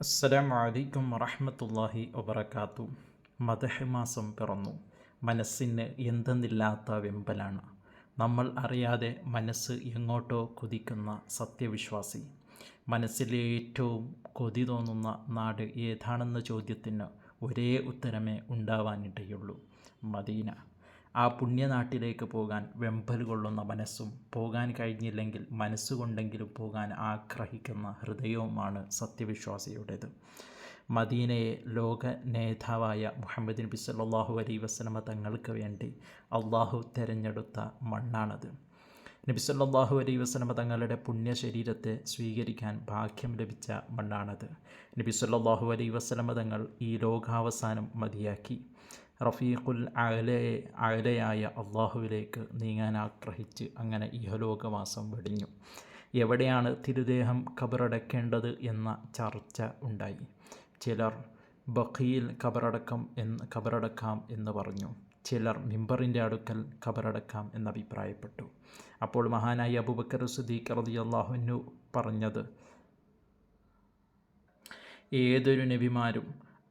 അസ്സലാമു അലൈക്കും വറഹ്മത്തുള്ളാഹി വബറകാതുഹു. മദഹ് മാസം പിറന്നു. മനസ്സിന് എന്തെന്നില്ലാത്ത വെമ്പലാണ്. നമ്മൾ അറിയാതെ മനസ്സ് എങ്ങോട്ടോ കുതിക്കുന്ന സത്യവിശ്വാസി. മനസ്സിലെ ഏറ്റവും കൊതി തോന്നുന്ന നാട് ഏതാണെന്ന ചോദ്യത്തിന് ഒരേ ഉത്തരമേ ഉണ്ടാവാനിടയുള്ളൂ: മദീന. ആ പുണ്യനാട്ടിലേക്ക് പോകാൻ വെമ്പൽ കൊള്ളുന്ന മനസ്സും പോകാൻ കഴിഞ്ഞില്ലെങ്കിൽ മനസ്സുകൊണ്ടെങ്കിലും പോകാൻ ആഗ്രഹിക്കുന്ന ഹൃദയവുമാണ് സത്യവിശ്വാസിയുടേത്. മദീനയെ ലോക നേതാവായ മുഹമ്മദ് നബി സല്ലല്ലാഹു അലൈഹി വസല്ലമ തങ്ങൾക്ക് വേണ്ടി അള്ളാഹു തിരഞ്ഞെടുത്ത മണ്ണാണത്. നബി സല്ലല്ലാഹു അലൈഹി വസല്ലമ തങ്ങളുടെ പുണ്യ ശരീരത്തെ സ്വീകരിക്കാൻ ഭാഗ്യം ലഭിച്ച മണ്ണാണത്. നബി സല്ലല്ലാഹു അലൈഹി വസല്ലമ തങ്ങൾ ഈ ലോകാവസാനം മതിയാക്കി റഫീഖുൽ അഅലയായ അള്ളാഹുവിലേക്ക് നീങ്ങാൻ ആഗ്രഹിച്ച് അങ്ങനെ ഇഹലോകവാസം വെടിഞ്ഞു. എവിടെയാണ് തിരുദേഹം ഖബറടക്കേണ്ടത് എന്ന ചർച്ച ഉണ്ടായി. ചിലർ ബഖീൽ ഖബറടക്കാം എന്ന് പറഞ്ഞു. ചിലർ മിമ്പറിൻ്റെ അടുക്കൽ ഖബറടക്കാം എന്നഭിപ്രായപ്പെട്ടു. അപ്പോൾ മഹാനായ അബൂബക്കർ സിദ്ദീഖ് റളിയല്ലാഹു അൻഹു പറഞ്ഞത്: ഏതൊരു നബിമാരും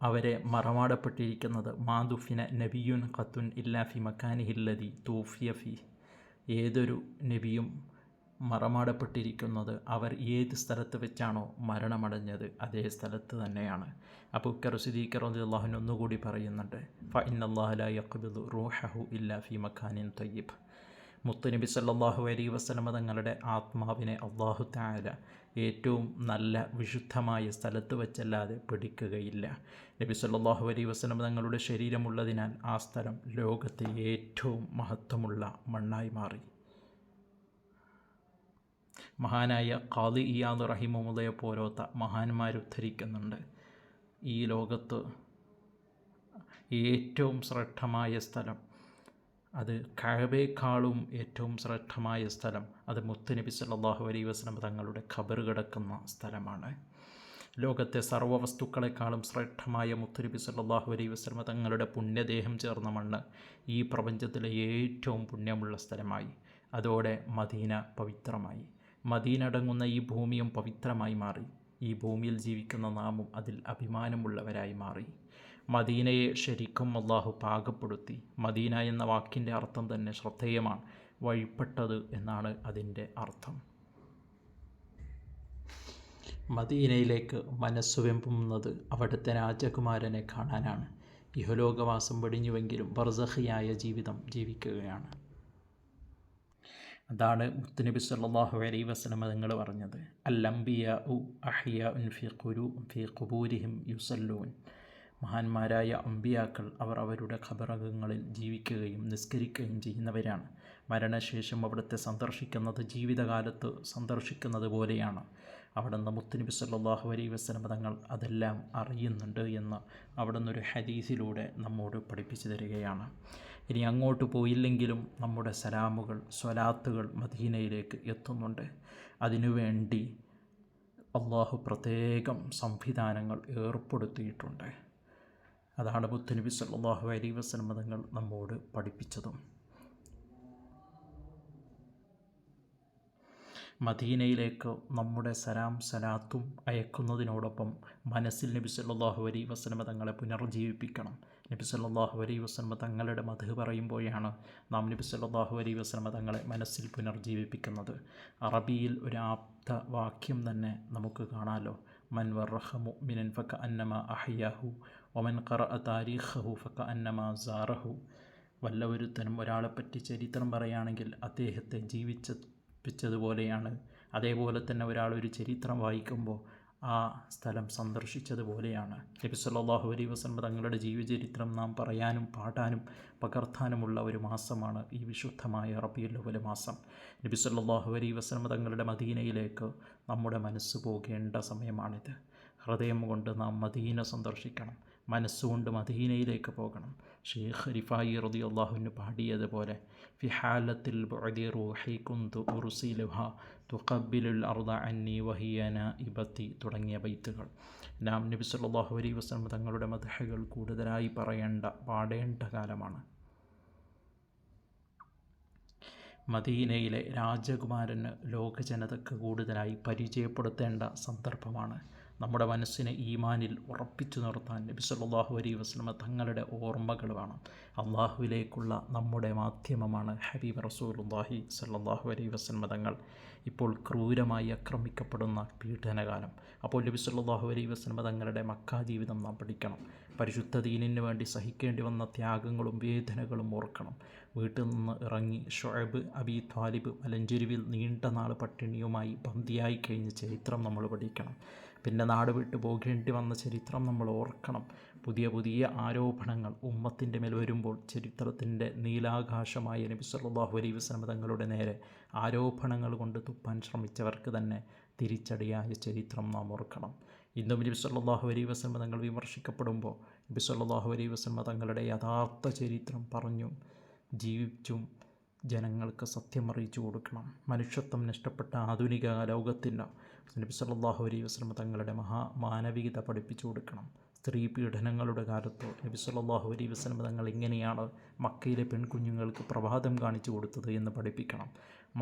അവരെ മറമാടപ്പെട്ടിരിക്കുന്നത് മാദുഫിന നബിയുൻ ഖത്തുൻ ഇല്ലാ ഫി മക്കാനിഹില്ലദി തൂഫിയ ഫി. ഏതൊരു നബിയും മറമാടപ്പെട്ടിരിക്കുന്നത് അവർ ഏത് സ്ഥലത്ത് വെച്ചാണോ മരണമടഞ്ഞത് അതേ സ്ഥലത്ത് തന്നെയാണ്. അബൂബക്കർ സിദ്ദീഖ് റളിയല്ലാഹു അൻഹു ഒന്നുകൂടി പറയുന്നുണ്ട്: ഫ ഇന്നല്ലാഹ ലാ യഖ്ബിദു റൂഹഹു ഇല്ലാ ഫി മക്കാനിൻ തയ്യിബ്. മുത്തുനബി സല്ലല്ലാഹു അലൈഹി വസല്ലമ തങ്ങളുടെ ആത്മാവിനെ അല്ലാഹു തആല ഏറ്റവും നല്ല വിശുദ്ധമായ സ്ഥലത്ത് വച്ചല്ലാതെ പിടിക്കുകയില്ല. നബി സല്ലല്ലാഹു അലൈഹി വസല്ലമ തങ്ങളുടെ ശരീരമുള്ളതിനാൽ ആ സ്ഥലം ലോകത്തെ ഏറ്റവും മഹത്വമുള്ള മണ്ണായി മാറി. മഹാനായ ഖാദി ഇയാദ് റഹിമഹുള്ളയെ പോലത്തെ മഹാന്മാരുദ്ധരിക്കുന്നുണ്ട്: ഈ ലോകത്ത് ഏറ്റവും ശ്രേഷ്ഠമായ സ്ഥലം, അത് കഅബയേക്കാളും ഏറ്റവും ശ്രേഷ്ഠമായ സ്ഥലം അത് മുത്തുനബി സല്ലല്ലാഹു അലൈഹി വസല്ലം തങ്ങളുടെ ഖബർ കിടക്കുന്ന സ്ഥലമാണ്. ലോകത്തെ സർവ്വ വസ്തുക്കളെക്കാളും ശ്രേഷ്ഠമായ മുത്തുനബി സല്ലല്ലാഹു അലൈഹി വസല്ലം തങ്ങളുടെ പുണ്യദേഹം ചേർന്ന മണ്ണ് ഈ പ്രപഞ്ചത്തിലെ ഏറ്റവും പുണ്യമുള്ള സ്ഥലമായി. അതോടെ മദീന പവിത്രമായി. മദീന അടങ്ങുന്ന ഈ ഭൂമിയും പവിത്രമായി മാറി. ഈ ഭൂമിയിൽ ജീവിക്കുന്ന നാമും അതിൽ അഭിമാനമുള്ളവരായി മാറി. മദീനയെ ശരിക്കും അള്ളാഹു പാകപ്പെടുത്തി. മദീന എന്ന വാക്കിൻ്റെ അർത്ഥം തന്നെ ശ്രദ്ധേയമാണ്. വഴിപ്പെട്ടത് എന്നാണ് അതിൻ്റെ അർത്ഥം. മദീനയിലേക്ക് മനസ്സു വെമ്പുന്നത് അവിടുത്തെ രാജകുമാരനെ കാണാനാണ്. ഇഹലോകവാസം വെടിഞ്ഞുവെങ്കിലും ബർസഖിയായ ജീവിതം ജീവിക്കുകയാണ്. അതാണ് മുത്തുനബി സല്ലല്ലാഹു അലൈഹി വസല്ലം തങ്ങൾ പറഞ്ഞത്: അൽ അംബിയാഉ അഹ്യാഉൻ ഫീ ഖുബൂരിഹിം യുസല്ലൂൻ. മഹാന്മാരായ അമ്പിയാക്കൾ അവർ അവരുടെ ഖബറകങ്ങളിൽ ജീവിക്കുകയും നിസ്കരിക്കുകയും ചെയ്യുന്നവരാണ്. മരണശേഷം അവിടുത്തെ സന്ദർശിക്കുന്നത് ജീവിതകാലത്ത് സന്ദർശിക്കുന്നത് പോലെയാണ്. അവിടുന്ന് മുത്തുനബി സല്ലല്ലാഹു അലൈഹി വസല്ലം തങ്ങൾ അതെല്ലാം അറിയുന്നുണ്ട് എന്ന് അവിടുന്ന് ഒരു ഹദീസിലൂടെ നമ്മോട് പഠിപ്പിച്ചു തരികയാണ്. ഇനി അങ്ങോട്ട് പോയില്ലെങ്കിലും നമ്മുടെ സലാമുകൾ, സ്വലാത്തുകൾ മദീനയിലേക്ക് എത്തുന്നുണ്ട്. അതിനുവേണ്ടി അള്ളാഹു പ്രത്യേകം സംവിധാനങ്ങൾ ഏർപ്പെടുത്തിയിട്ടുണ്ട്. അതാണ് മുത്തുനബി സല്ലല്ലാഹു അലൈഹി വസല്ലം തങ്ങൾ നമ്മോട് പഠിപ്പിച്ചതും. മദീനയിലേക്ക് നമ്മുടെ സലാത്തും അയക്കുന്നതിനോടൊപ്പം മനസ്സിൽ നബി സല്ലല്ലാഹു അലൈഹി വസല്ലം തങ്ങളെ പുനർജീവിപ്പിക്കണം. നബി സല്ലല്ലാഹു അലൈഹി വസല്ലം തങ്ങളുടെ മദ്ഹ് പറയുമ്പോഴാണ് നാം നബി സല്ലല്ലാഹു അലൈഹി വസല്ലം തങ്ങളെ മനസ്സിൽ പുനർജീവിപ്പിക്കുന്നത്. അറബിയിൽ ഒരു ആപ്ത വാക്യം തന്നെ നമുക്ക് കാണാമല്ലോ: മൻ വറഹ മുഅ്മിനൻ ഫകഅന്നമാ അഹ്യാഹു വമൻ ഖറഅ താരീഖഹു ഫകഅന്നമാ സാറഹു. വല്ലവരുത്തനും ഒരാളെപ്പറ്റി ചരിത്രം പറയുകയാണെങ്കിൽ അദ്ദേഹത്തെ ജീവിപ്പിച്ചതുപോലെയാണ്. അതേപോലെ തന്നെ ഒരാൾ ഒരു ചരിത്രം വായിക്കുമ്പോൾ ആ സ്ഥലം സന്ദർശിച്ചതുപോലെയാണ്. നബി സല്ലല്ലാഹു അലൈഹി വസല്ലം തങ്ങളുടെ ജീവചരിത്രം നാം പറയാനും പാടാനും പകർത്താനുമുള്ള ഒരു മാസമാണ് ഈ വിശുദ്ധമായ റബീഉൽ അവ്വൽ മാസം. നബി സല്ലല്ലാഹു അലൈഹി വസല്ലം തങ്ങളുടെ മദീനയിലേക്ക് നമ്മുടെ മനസ്സ് പോകേണ്ട സമയമാണിത്. ഹൃദയം കൊണ്ട് നാം മദീന സന്ദർശിക്കണം, മനസ്സുകൊണ്ട് മദീനയിലേക്ക് പോകണം. ഷെയ്ഖ് റിഫായി റളിയല്ലാഹു അൻഹു പാടിയതുപോലെ: ഫി ഹാലത്തിൽ ബുഅദി റൂഹി കുന്തു ഉർസിലുഹാ തുഖബ്ബിലുൽ അർദ അന്നി വഹിയ നാഇബത്തി തുടങ്ങിയ ബൈത്തുകൾ. നാം നബി സല്ലല്ലാഹു അലൈഹി വസല്ലം തങ്ങളുടെ മദ്ഹുകൾ കൂടുതലായി പാടേണ്ട കാലമാണ്. മദീനയിലെ രാജകുമാരന് ലോകജനതയ്ക്ക് കൂടുതലായി പരിചയപ്പെടുത്തേണ്ട സന്ദർഭമാണ്. നമ്മുടെ മനസ്സിനെ ഈമാനിൽ ഉറപ്പിച്ചു നിർത്താൻ നബി സല്ലല്ലാഹു അലൈഹി വസല്ലമ തങ്ങളുടെ ഓർമ്മകൾ വേണം. അള്ളാഹുവിലേക്കുള്ള നമ്മുടെ മാധ്യമമാണ് ഹബീബ് റസൂലുള്ളാഹി സല്ലല്ലാഹു അലൈഹി വസല്ലമ തങ്ങൾ. ഇപ്പോൾ ക്രൂരമായി ആക്രമിക്കപ്പെടുന്ന പീഡനകാലം. അപ്പോൾ നബി സല്ലല്ലാഹു അലൈഹി വസല്ലമ തങ്ങളുടെ മക്കാ ജീവിതം നാം പഠിക്കണം. പരിശുദ്ധ ദീനിന് വേണ്ടി സഹിക്കേണ്ടി വന്ന ത്യാഗങ്ങളും വേദനകളും ഓർക്കണം. വീട്ടിൽ നിന്ന് ഇറങ്ങി ഷുഐബ് അബി ത്വാലിബ് മലഞ്ചെരുവിൽ നീണ്ട നാൾ പട്ടിണിയുമായി ബന്ദിയായി കഴിഞ്ഞ ചരിത്രം നമ്മൾ പഠിക്കണം. പിന്നെ നാട് വിട്ടു പോകേണ്ടി വന്ന ചരിത്രം നമ്മൾ ഓർക്കണം. പുതിയ പുതിയ ആരോപണങ്ങൾ ഉമ്മത്തിൻ്റെ മേൽ വരുമ്പോൾ ചരിത്രത്തിൻ്റെ നീലാകാശമായ നബി സല്ലല്ലാഹു അലൈഹി വസല്ലം തങ്ങളുടെ നേരെ ആരോപണങ്ങൾ കൊണ്ട് തുപ്പാൻ ശ്രമിച്ചവർക്ക് തന്നെ തിരിച്ചടിയായ ചരിത്രം നാം ഓർക്കണം. ഇന്നും നബി സല്ലല്ലാഹു അലൈഹി വസല്ലം തങ്ങൾ വിമർശിക്കപ്പെടുമ്പോൾ നബി സല്ലല്ലാഹു അലൈഹി വസല്ലം തങ്ങളുടെ യഥാർത്ഥ ചരിത്രം പറഞ്ഞും ജീവിച്ചും ജനങ്ങൾക്ക് സത്യം അറിയിച്ചു കൊടുക്കണം. മനുഷ്യത്വം നഷ്ടപ്പെട്ട ആധുനിക ലോകത്തിന് നബി സല്ലല്ലാഹു അലൈഹി വസല്ലം തങ്ങളുടെ മാനവികത പഠിപ്പിച്ചു കൊടുക്കണം. സ്ത്രീ പീഡനങ്ങളുടെ കാലത്ത് നബി സല്ലല്ലാഹു അലൈഹി വസല്ലം തങ്ങൾ എങ്ങനെയാണ് മക്കയിലെ പെൺകുഞ്ഞുങ്ങൾക്ക് പ്രഭാതം കാണിച്ചു കൊടുത്തത് എന്ന് പഠിപ്പിക്കണം.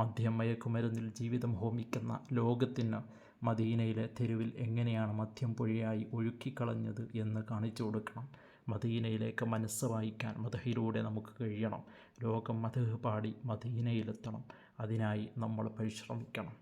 മദ്യം മയക്കുമരുന്നിൽ ജീവിതം ഹോമിക്കുന്ന ലോകത്തിന് മദീനയിലെ തെരുവിൽ എങ്ങനെയാണ് മദ്യം പൊഴിയായി ഒഴുക്കിക്കളഞ്ഞത് എന്ന് കാണിച്ചു കൊടുക്കണം. മദീനയിലേക്ക് മനസ്സ് വായിക്കാൻ മദഹിലൂടെ നമുക്ക് കഴിയണം. ലോകം മദഹ് പാടി മദീനയിലെത്തണം. അതിനായി നമ്മൾ പരിശ്രമിക്കണം.